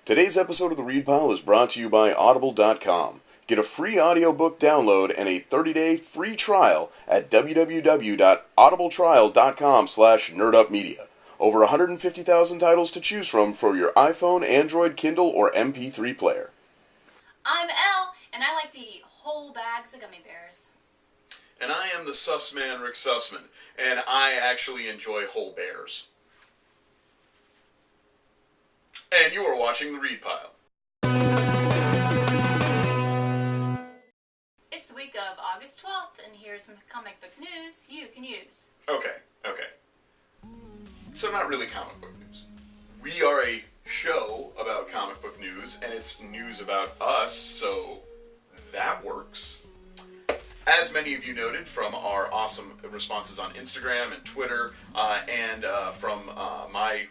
Today's episode of The Read Pile is brought to you by Audible.com. Get a free audiobook download and a 30-day free trial at www.audibletrial.com/nerdupmedia. Over 150,000 titles to choose from for your iPhone, Android, Kindle, or MP3 player. I'm Elle, and I like to eat whole bags of gummy bears. And I am the sus man, Rick Sussman, and I actually enjoy whole bears. And you are watching The Read Pile. It's the week of August 12th, and here's some comic book news you can use. Okay. So not really comic book news. We are a show about comic book news, and it's news about us, so that works. As many of you noted from our awesome responses on Instagram and Twitter, and from my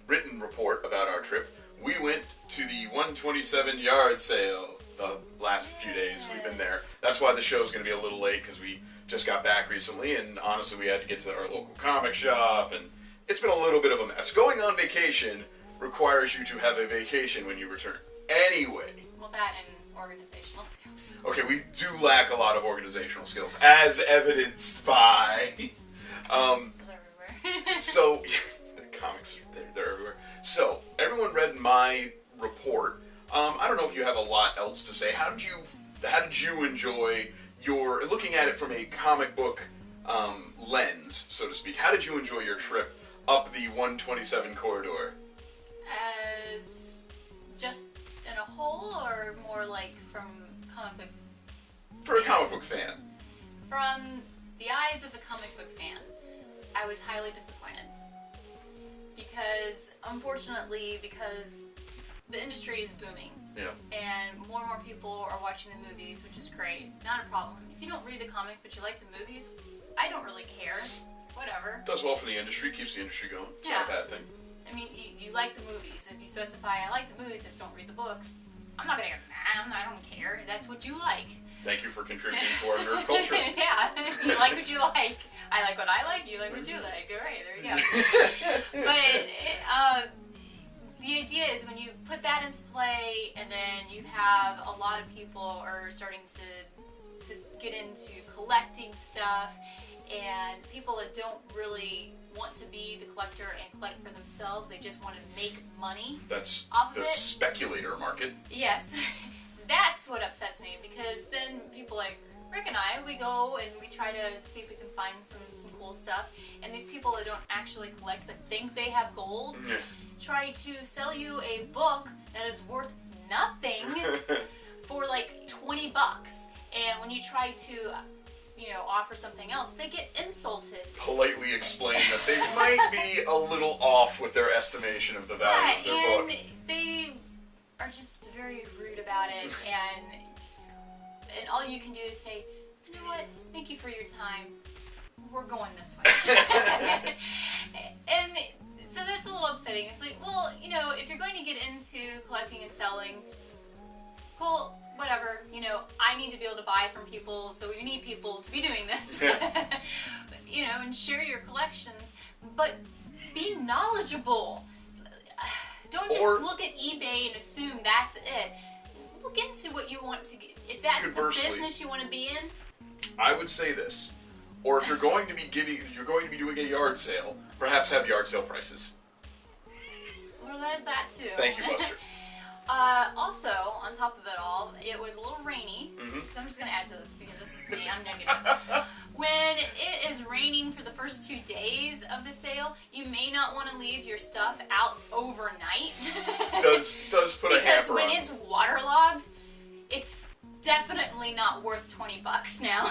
written report about our trip, we went to the 127 yard sale the last few days we've been there. That's why the show is going to be a little late, because we just got back recently, and honestly we had to get to our local comic shop, and it's been a little bit of a mess. Going on vacation requires you to have a vacation when you return. Anyway. Well, that and organizational skills. Okay, we do lack a lot of organizational skills, as evidenced by... So, the comics, they're everywhere. So, everyone read my report. I don't know if you have a lot else to say. How did you enjoy your, looking at it from a comic book lens, so to speak, how did you enjoy your trip up the 127 corridor? As just in a whole, or more like from comic book? For a comic book fan. From the eyes of a comic book fan, I was highly disappointed. Because, unfortunately, the industry is booming. Yeah. And more people are watching the movies, which is great. Not a problem. If you don't read the comics but you like the movies, I don't really care. Whatever. Does well for the industry, keeps the industry going. It's not a bad thing. I mean, you like the movies. If you specify, I like the movies, just don't read the books, I'm not gonna get mad. I don't care. That's what you like. Thank you for contributing to our nerd culture. Yeah. You like what you like. I like what I like. You like what you like. All right, there you go. But the idea is when you put that into play, and then you have a lot of people are starting to get into collecting stuff, and people that don't really want to be the collector and collect for themselves, they just want to make money. That's off the of it. Speculator market. Yes. That's what upsets me, because then people like Rick and I, we go and we try to see if we can find some cool stuff, and these people that don't actually collect but think they have gold try to sell you a book that is worth nothing for like $20, and when you try to offer something else, they get insulted. Politely explain that they might be a little off with their estimation of the value of their book. And they are just very rude about it, and all you can do is say, you know what, thank you for your time, we're going this way. And so that's a little upsetting. It's like, well, if you're going to get into collecting and selling, cool, whatever, I need to be able to buy from people, so we need people to be doing this. And share your collections, but be knowledgeable. Don't just look at eBay and assume that's it. Look into what you want to get. If that's the business you want to be in. I would say this. Or if you're going to be doing a yard sale, perhaps have yard sale prices. Well, there's that too. Thank you, Buster. Also, on top of it all, it was a little rainy. So I'm just going to add to this because this is me. I'm negative. When it is raining for the first 2 days of the sale, you may not want to leave your stuff out overnight. does put a hamper on. Because when it's waterlogged, it's definitely not worth $20 now.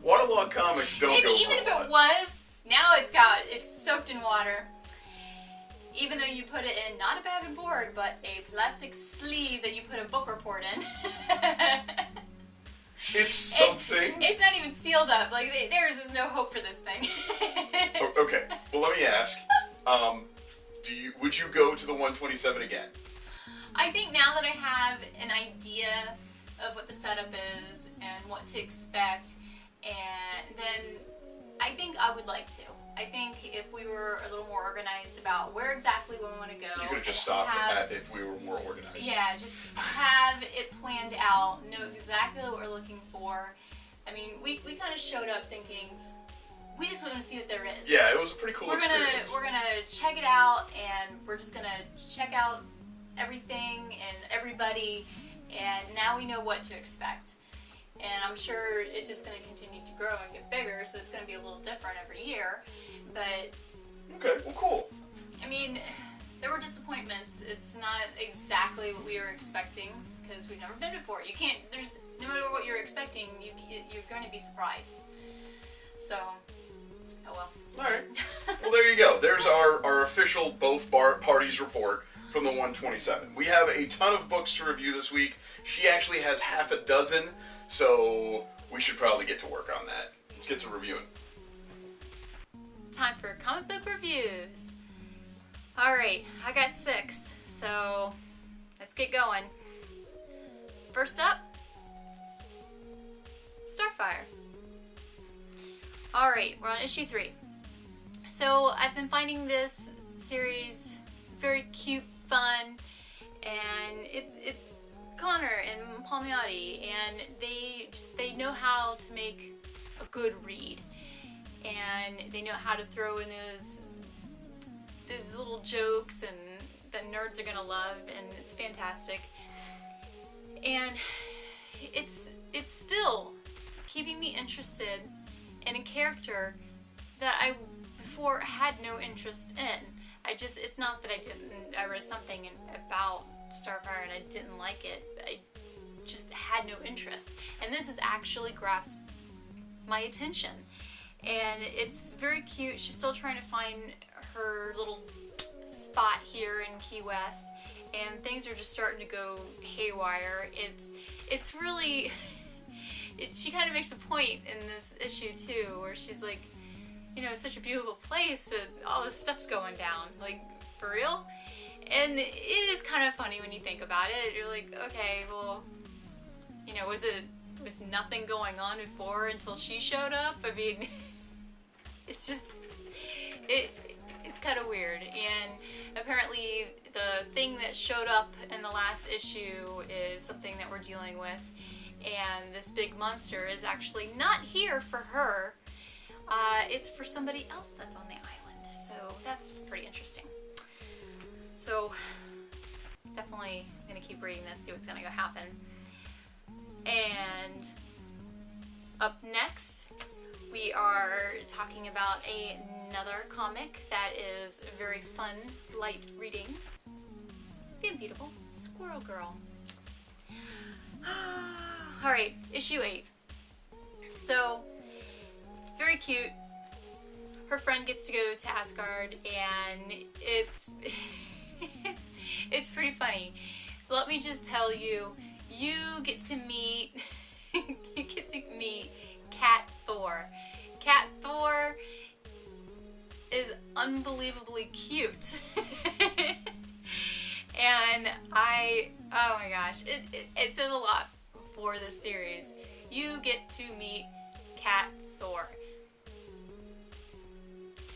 Waterlogged comics don't go for even a if lot. it was, now it's soaked in water. Even though you put it in not a bag and board, but a plastic sleeve that you put a book report in. It's something. It's not even sealed up. Like, there is no hope for this thing. Okay. Well, let me ask. Would you go to the 127 again? I think now that I have an idea of what the setup is and what to expect, and then I think I would like to. I think if we were a little more organized about where exactly we want to go. You could have just stopped at if we were more organized. Yeah, just have it planned out, know exactly what we're looking for. I mean, we kind of showed up thinking, we just want to see what there is. Yeah, it was a pretty cool experience. We're gonna check it out, and we're just gonna check out everything and everybody, and now we know what to expect. And I'm sure it's just going to continue to grow and get bigger, so it's going to be a little different every year. But okay, well, cool. I mean, there were disappointments. It's not exactly what we were expecting because we've never been before. You can't. There's no matter what you're expecting, you're going to be surprised. So, oh well. All right. Well, there you go. There's our official both parties report from the 127. We have a ton of books to review this week. She actually has half a dozen. So we should probably get to work on that. Let's get to reviewing. Time for comic book reviews. Alright, I got 6, so let's get going. First up, Starfire. Alright, we're on issue 3. So I've been finding this series very cute, fun, and it's Connor and Palmiotti, and they know how to make a good read, and they know how to throw in those little jokes and that nerds are gonna love, and it's fantastic. And it's still keeping me interested in a character that I before had no interest in. It's not that I read something about Starfire and I didn't like it. I just had no interest. And this has actually grasped my attention. And it's very cute. She's still trying to find her little spot here in Key West. And things are just starting to go haywire. It's really... she kind of makes a point in this issue too, where she's like, you know, it's such a beautiful place, but all this stuff's going down. Like, for real? And it is kind of funny when you think about it. You're like, okay, well, you know, was nothing going on before until she showed up? I mean, it's just, it's kind of weird. And apparently the thing that showed up in the last issue is something that we're dealing with. And this big monster is actually not here for her. It's for somebody else that's on the island. So that's pretty interesting. So, definitely gonna keep reading this, see what's gonna go happen. And up next, we are talking about another comic that is very fun, light reading. The Unbeatable Squirrel Girl. Alright, issue 8. So, very cute. Her friend gets to go to Asgard, and it's pretty funny. Let me just tell you, you get to meet Cat Thor. Cat Thor is unbelievably cute. And oh my gosh, it says a lot for this series. You get to meet Cat Thor.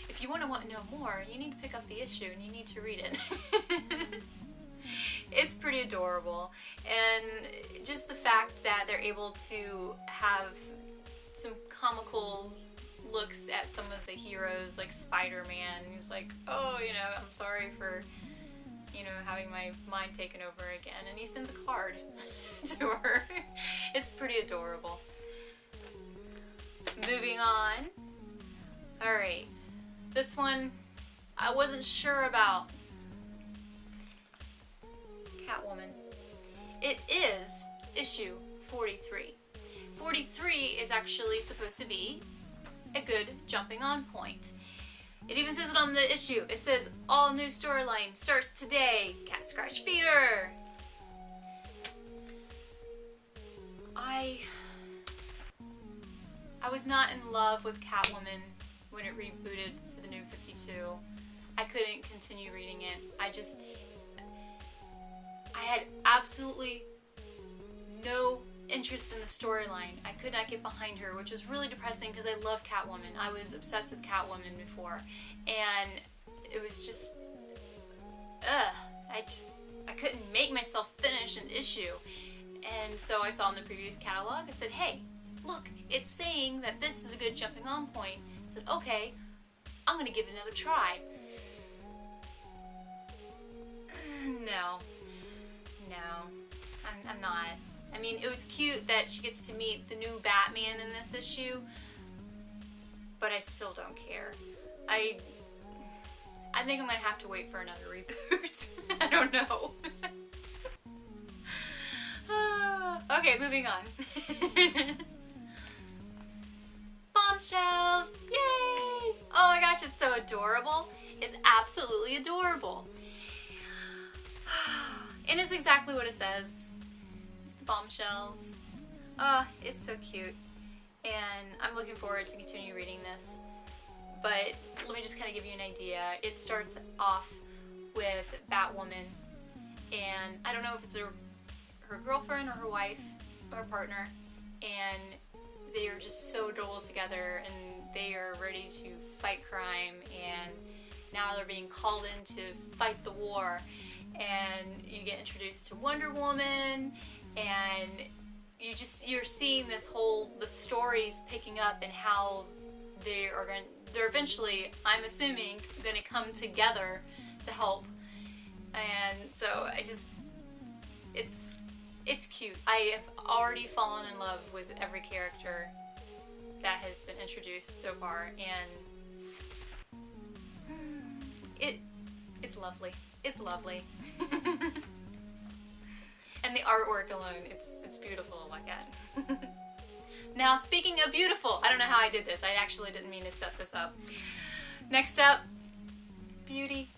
If you want to know more, you need to pick up the issue and you need to read it. It's pretty adorable, and just the fact that they're able to have some comical looks at some of the heroes, like Spider-Man. He's like, oh, you know, I'm sorry for, you know, having my mind taken over again, and he sends a card to her. It's pretty adorable. Moving on. Alright. This one, I wasn't sure about. Catwoman. It is issue 43. 43 is actually supposed to be a good jumping on point. It even says it on the issue. It says, all new storyline starts today. Cat Scratch Fever. I was not in love with Catwoman when it rebooted for the new 52. I couldn't continue reading it. I had absolutely no interest in the storyline. I could not get behind her, which was really depressing because I love Catwoman. I was obsessed with Catwoman before, and it was just, I couldn't make myself finish an issue. And so I saw in the previous catalog, I said, hey, look, it's saying that this is a good jumping on point. I said, okay, I'm gonna give it another try. No, I'm not. I mean, it was cute that she gets to meet the new Batman in this issue, but I still don't care. I think I'm gonna have to wait for another reboot. I don't know. Okay, moving on. Bombshells! Yay! Oh my gosh, it's so adorable. It's absolutely adorable. And it's exactly what it says. It's the bombshells. Oh, it's so cute. And I'm looking forward to continue reading this. But let me just kind of give you an idea. It starts off with Batwoman. And I don't know if it's her girlfriend or her wife or her partner. And they are just so adorable together. And they are ready to fight crime. And now they're being called in to fight the war. And you get introduced to Wonder Woman, and you're seeing the stories picking up and how they're eventually, I'm assuming, gonna come together to help. And so it's cute. I have already fallen in love with every character that has been introduced so far, and it's lovely. It's lovely. And the artwork alone, it's beautiful like that. Now, speaking of beautiful, I don't know how I did this. I actually didn't mean to set this up. Next up, beauty.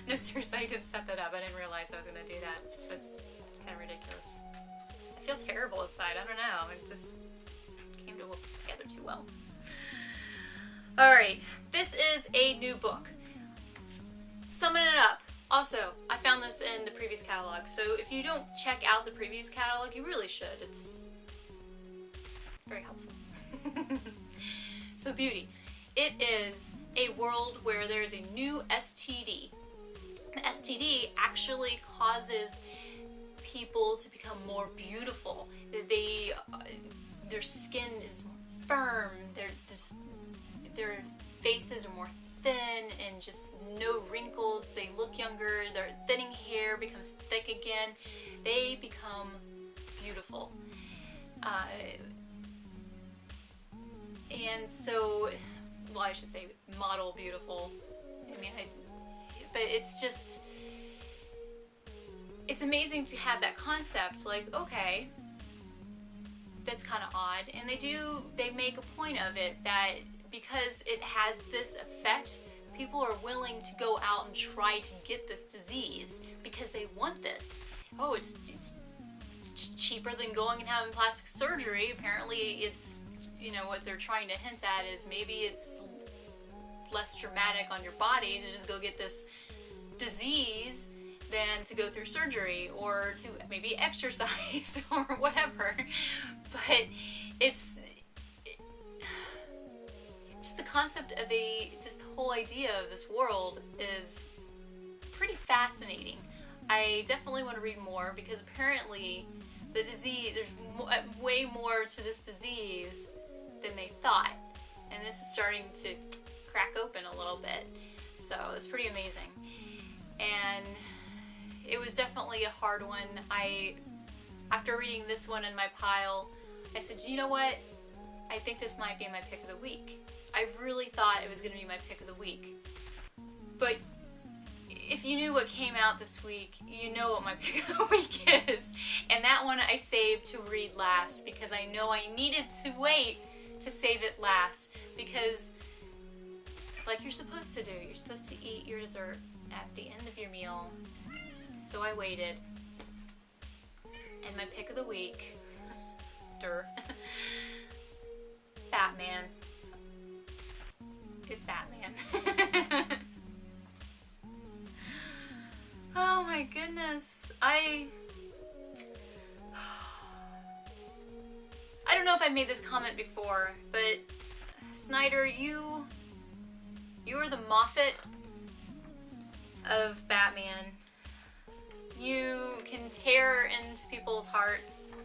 No, seriously, I didn't set that up. I didn't realize I was going to do that. That's kind of ridiculous. I feel terrible inside. I don't know. It just came together too well. Alright, this is a new book. Summon It Up. Also, I found this in the previous catalog, so if you don't check out the previous catalog, you really should. It's very helpful. So, beauty. It is a world where there's a new STD. The STD actually causes people to become more beautiful. Their skin is more firm, their faces are more thin and just no wrinkles. They look younger. Their thinning hair becomes thick again. They become beautiful. And so, well, I should say model beautiful. I mean, but it's just, it's amazing to have that concept. Like, okay, that's kind of odd. And they make a point of it that because it has this effect, people are willing to go out and try to get this disease because they want this. Oh, it's cheaper than going and having plastic surgery. Apparently it's, what they're trying to hint at is maybe it's less traumatic on your body to just go get this disease than to go through surgery or to maybe exercise or whatever. But it's just the concept of the whole idea of this world is pretty fascinating. I definitely want to read more because apparently the disease, there's way more to this disease than they thought, and this is starting to crack open a little bit, so it's pretty amazing. And it was definitely a hard one. After reading this one in my pile, I said, you know what, I think this might be my pick of the week. I really thought it was going to be my pick of the week, but if you knew what came out this week, you know what my pick of the week is. And that one I saved to read last because I know I needed to wait to save it last, because like you're supposed to do, you're supposed to eat your dessert at the end of your meal. So I waited. And my pick of the week, Batman. It's Batman. Oh my goodness. I don't know if I made this comment before, but Snyder, you are the Moffat of Batman. You can tear into people's hearts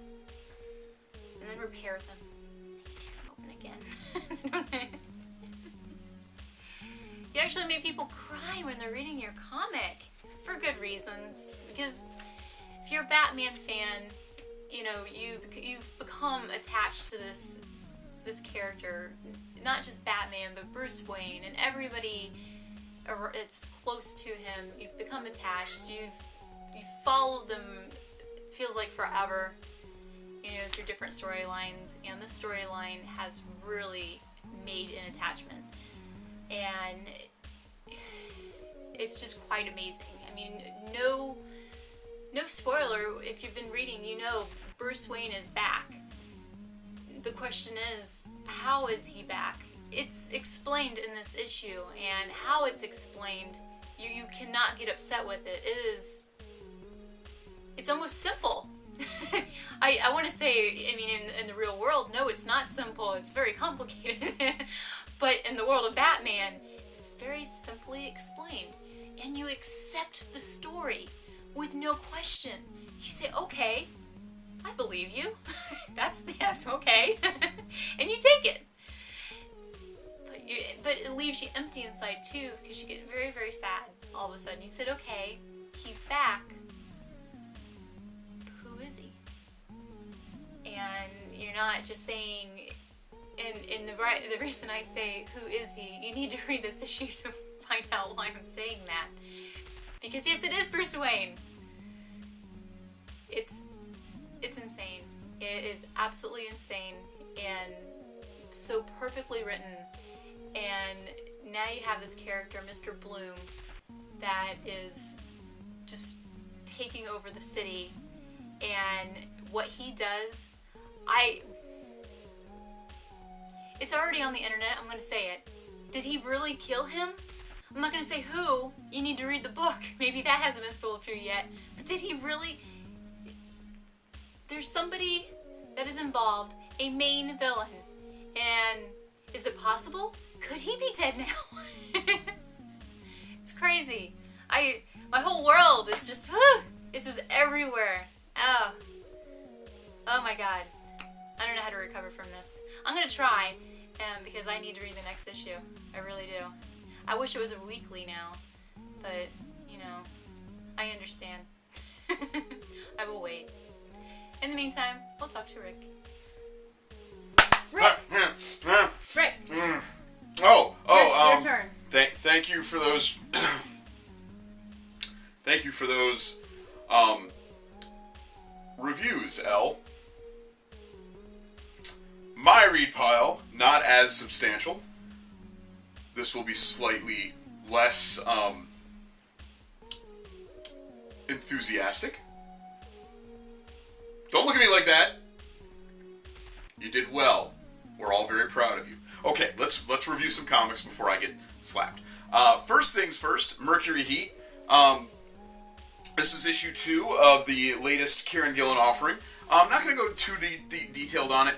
and then repair them. Tear them open again. You actually make people cry when they're reading your comic for good reasons. Because if you're a Batman fan, you know, you've become attached to this character. Not just Batman, but Bruce Wayne and everybody that's close to him. You've become attached. You've followed them, feels like forever, you know, through different storylines, and this storyline has really made an attachment, and it's just quite amazing. I mean, no spoiler, if you've been reading, you know Bruce Wayne is back. The question is, how is he back? It's explained in this issue, and how it's explained, you cannot get upset with it. It's almost simple. I want to say, I mean, in the real world, no, it's not simple. It's very complicated. But in the world of Batman, it's very simply explained. And you accept the story with no question. You say, okay, I believe you. Yes, okay. And you take it. But it leaves you empty inside too, because you get very, very sad all of a sudden. You said, okay, he's back. And you're not just saying, and the reason I say, who is he? You need to read this issue to find out why I'm saying that. Because yes, it is Bruce Wayne. It's insane. It is absolutely insane and so perfectly written. And now you have this character, Mr. Bloom, that is just taking over the city. And what he does, it's already on the internet, I'm gonna say it. Did he really kill him? I'm not gonna say who, you need to read the book. Maybe that hasn't been spoiled for you yet. But did he really? There's somebody that is involved, a main villain. And is it possible? Could he be dead now? It's crazy. My whole world is just, it's just everywhere. Oh my god. I don't know how to recover from this. I'm gonna try, because I need to read the next issue. I really do. I wish it was a weekly now, but, you know, I understand. I will wait. In the meantime, we'll talk to Rick. Rick! Rick! Your turn. Thank you for those... thank you for those, reviews, Elle. My read pile, not as substantial. This will be slightly less, enthusiastic. Don't look at me like that. You did well. We're all very proud of you. Okay, let's review some comics before I get slapped. First things first, Mercury Heat. This is issue 2 of the latest Kieran Gillen offering. I'm not going to go too detailed on it,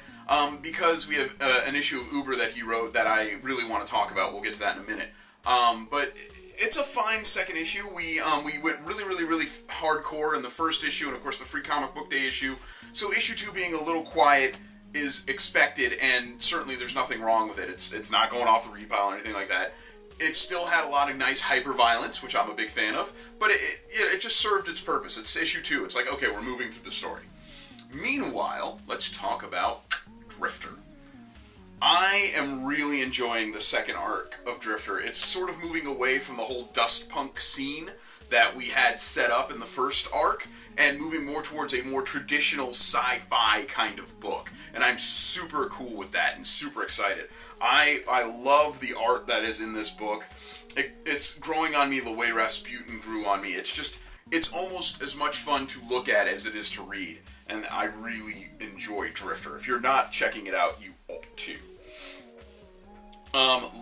because we have an issue of Uber that he wrote that I really want to talk about. We'll get to that in a minute. But it's a fine second issue. We went really hardcore in the first issue, and of course the free comic book day issue. So issue 2 being a little quiet is expected, and certainly there's nothing wrong with it. It's not going off the read pile or anything like that. It still had a lot of nice hyper-violence, which I'm a big fan of, but it just served its purpose. It's issue 2. It's like, okay, we're moving through the story. Meanwhile, let's talk about Drifter. I am really enjoying the second arc of Drifter. It's sort of moving away from the whole dust punk scene that we had set up in the first arc, and moving more towards a more traditional sci-fi kind of book. And I'm super cool with that and super excited. I love the art that is in this book. It's growing on me the way Rasputin grew on me. It's almost as much fun to look at as it is to read. And I really enjoy Drifter. If you're not checking it out, you ought to.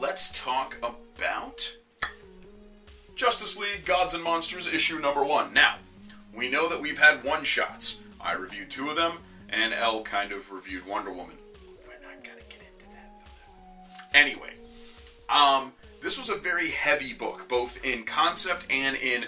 Let's talk about Justice League Gods and Monsters issue number 1. Now, we know that we've had one-shots. I reviewed 2 of them, and Elle kind of reviewed Wonder Woman. Anyway, this was a very heavy book, both in concept and in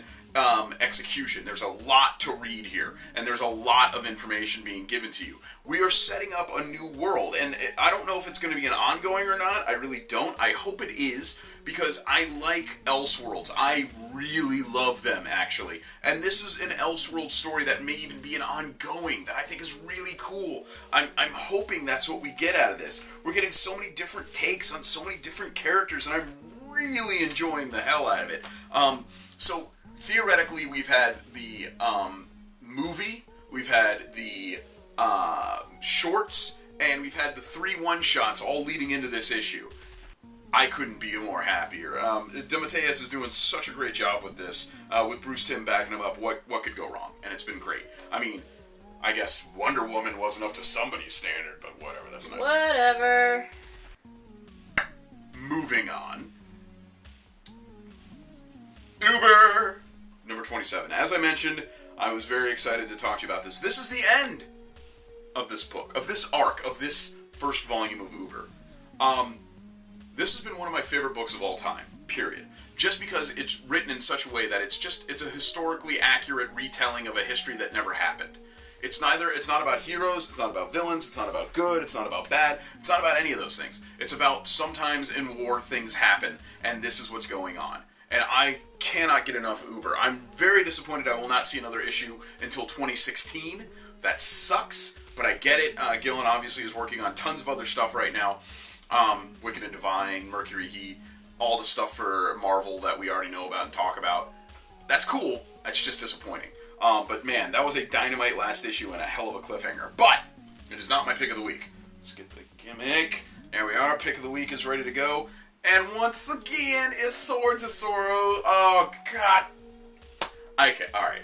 execution. There's a lot to read here, and there's a lot of information being given to you. We are setting up a new world, and I don't know if it's going to be an ongoing or not. I really don't. I hope it is, because I like Elseworlds. I really love them, actually. And this is an Elseworld story that may even be an ongoing that I think is really cool. I'm hoping that's what we get out of this. We're getting so many different takes on so many different characters, and I'm really enjoying the hell out of it. So, theoretically, we've had the movie, we've had the shorts, and we've had the 3 one-shots all leading into this issue. I couldn't be more happier. DeMatteis is doing such a great job with this, with Bruce Timm backing him up. What could go wrong? And it's been great. I mean, I guess Wonder Woman wasn't up to somebody's standard, but whatever. That's not. Whatever. Moving on. Uber number 27. As I mentioned, I was very excited to talk to you about this. This is the end of this book, of this arc, of this first volume of Uber. This has been one of my favorite books of all time, period. Just because it's written in such a way that it's a historically accurate retelling of a history that never happened. It's not about heroes, it's not about villains, it's not about good, it's not about bad, it's not about any of those things. It's about sometimes in war things happen, and this is what's going on. And I cannot get enough Uber. I'm very disappointed I will not see another issue until 2016. That sucks, but I get it. Gillen obviously is working on tons of other stuff right now. Wicked and Divine, Mercury Heat, all the stuff for Marvel that we already know about and talk about. That's cool. That's just disappointing. But man, that was a dynamite last issue and a hell of a cliffhanger. But it is not my pick of the week. Let's get the gimmick. There we are. Pick of the week is ready to go. And once again, it's Swords of Sorrow. Oh, God. Okay, alright.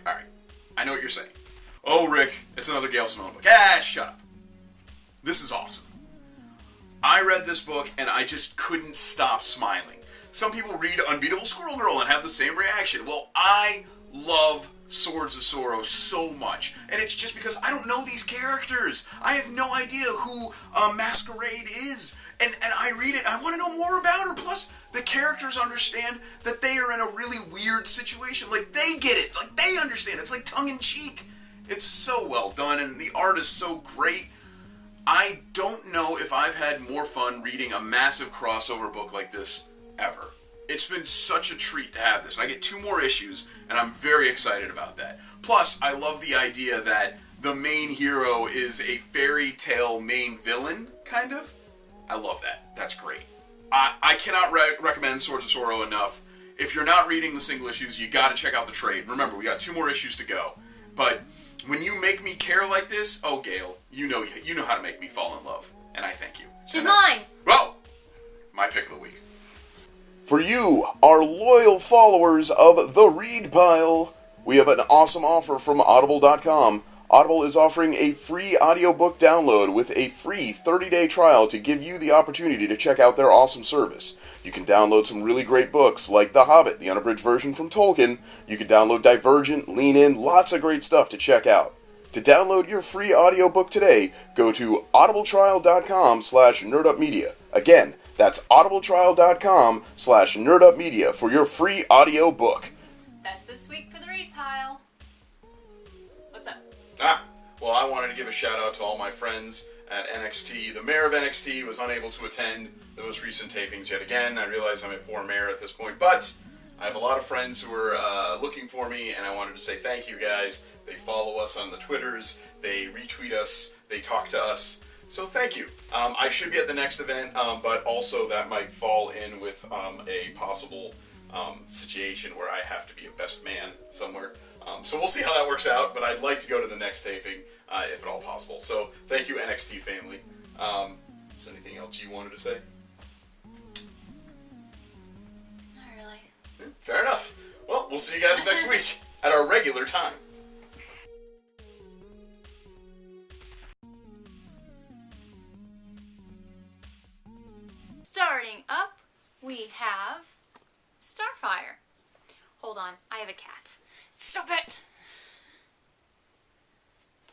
I know what you're saying. Oh, Rick, it's another Gail Simone book. Ah, shut up. This is awesome. I read this book, and I just couldn't stop smiling. Some people read Unbeatable Squirrel Girl and have the same reaction. Well, I love Swords of Sorrow so much, and it's just because I don't know these characters. I have no idea who Masquerade is, and I read it, I want to know more about her. Plus, the characters understand that they are in a really weird situation. Like, they get it. Like, they understand. It's like tongue-in-cheek. It's so well done, and the art is so great. I don't know if I've had more fun reading a massive crossover book like this ever. It's been such a treat to have this. I get 2 more issues, and I'm very excited about that. Plus, I love the idea that the main hero is a fairy tale main villain, kind of. I love that. That's great. I cannot recommend Swords of Sorrow enough. If you're not reading the single issues, you gotta check out the trade. Remember, we got 2 more issues to go. But when you make me care like this, oh, Gail, you know how to make me fall in love. And I thank you. She's mine. Well, my pick of the week. For you, our loyal followers of The Read Pile, we have an awesome offer from Audible.com. Audible is offering a free audiobook download with a free 30-day trial to give you the opportunity to check out their awesome service. You can download some really great books like The Hobbit, the unabridged version from Tolkien. You can download Divergent, Lean In, lots of great stuff to check out. To download your free audiobook today, go to audibletrial.com/nerdupmedia. Again, that's audibletrial.com/nerdupmedia for your free audiobook. That's this week for The Read Pile. What's up? Well, I wanted to give a shout out to all my friends at NXT. The mayor of NXT was unable to attend the most recent tapings yet again. I realize I'm a poor mayor at this point, but I have a lot of friends who are looking for me, and I wanted to say thank you guys. They follow us on the Twitters, they retweet us, they talk to us. So thank you. I should be at the next event, but also that might fall in with a possible situation where I have to be a best man somewhere. So we'll see how that works out, but I'd like to go to the next taping, if at all possible. So thank you, NXT family. Is there anything else you wanted to say? Not really. Fair enough. Well, we'll see you guys next week at our regular time. Starting up, we have Starfire. Hold on, I have a cat. Stop it!